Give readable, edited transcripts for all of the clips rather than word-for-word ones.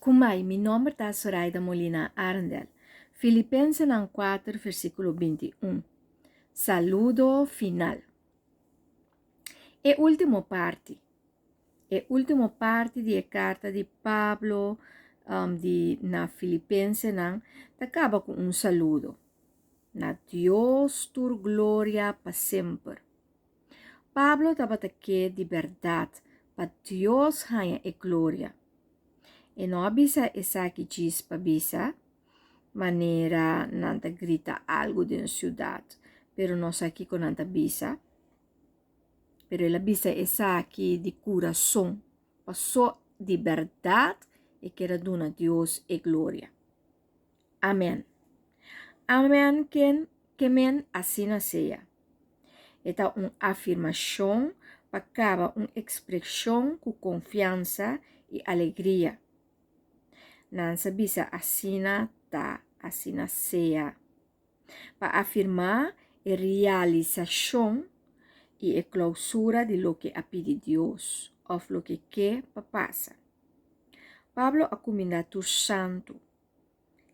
Kumai, mi nome é Zoraida Molina Arndel. Filipenses 4, versículo 21. Saludo final. E última parte. E última parte da carta de Pablo na Filipenses acaba com um saludo. Na Deus tur glória para sempre. Pablo estava aqui de verdade para Deus ganha e glória. E não avisa essa que diz para bisa, maneira nanta grita algo de cidade, pero não aqui com nanta bisa. Pero ela bisa essa aqui de coração, passou de verdade e quer dar a Deus e glória. Amém. Amém que men assim seja. Esta uma afirmação para cada uma expressão com confiança e alegria. Nansa bisa assina ta, assina seja. Para afirmar a realização e a clausura de lo que pede Deus, ou lo que quer passa. Pablo acomendatur santo.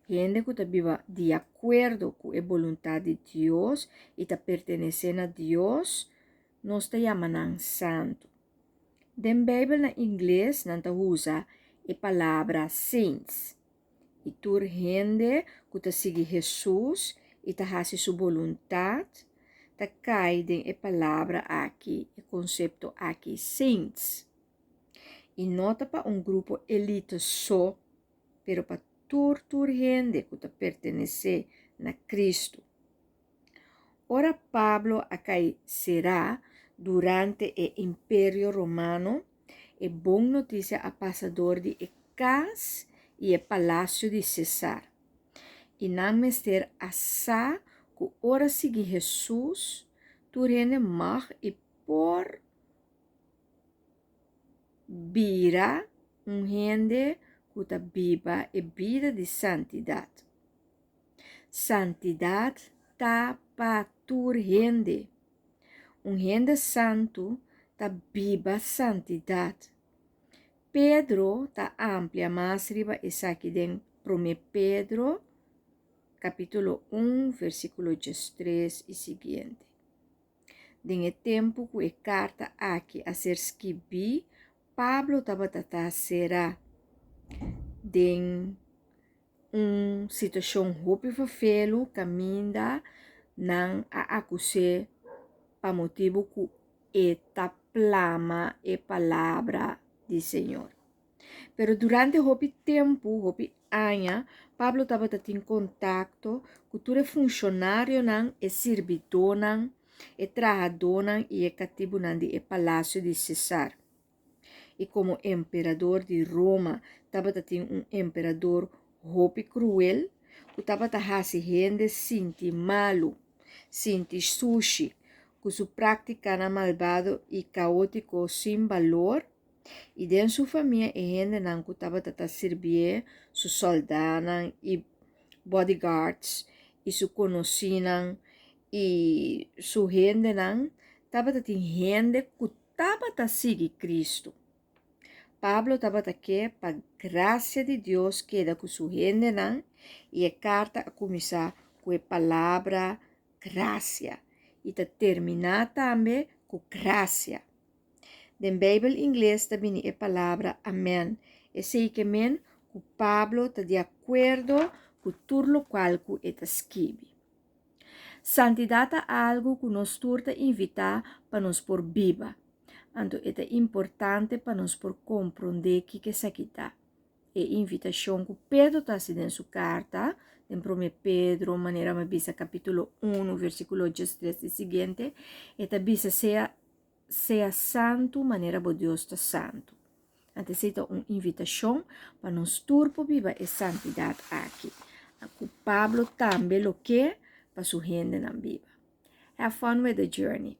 Gente que está viva de acordo com a vontade de Deus e está pertenecendo a Deus, nós está chamando santo. Den Bíblia na inglês não usa a palavra saints. E tur gente que está seguindo Jesus e está fazendo sua vontade, está caindo a palavra aqui, o conceito aqui, saints. E nota para grupo elite só, pero para tur gente que está pertenece a Cristo. Ora Pablo acá será durante o Império Romano e boa notícia a passador de casa e o palácio de César. E não mester asa que ora seguir Jesus, turene mag e por vira gente que está viva e vida de santidade. Santidade está para tur gente. Gente santo está viva santidade. Pedro está amplia mais riba essa aqui den 1 Pedro, capítulo 1, versículo 3 e seguinte. Den tempo que a carta aqui a ser escrita, Pablo estava será den situação roupa felo caminha não a acusar para motivo que eta plama e palavra do Senhor. Pero durante o tempo, o ano, Pablo estava em contato com todo funcionário e servidor e trabalhador e cativo e palácio de César. E como imperador de Roma, estava imperador hopi cruel, que estava gente sinti malo, sinti sushi, que su prática malvado e caótico sem valor. E dentro sua família, a gente não estava servir su soldados e bodyguards e su conheciam e su gente não estava gente que estava seguir Cristo. Pablo estava aqui para graça de Deus que da com sua gente não e a carta a começar com a palavra graça e terminar também com graça. Den Bíblia inglês também a palavra amém. E sei que amém que Pablo está de acordo com tudo o qual está escrito. Santidade é algo que nos turta invitar para nos por viva. Então é importante para nos por compreender que é saquita. E invitação que Pedro está em sua carta, em 1 Pedro, maneira mais bisa capítulo 1, versículo 3 e seguinte, eta bisa seja santo, maneira que Deus está santo. Então, é uma invitação para nos turpo viva a santidade aqui. O Pablo também o que para sua gente não viva. Have fun with the journey.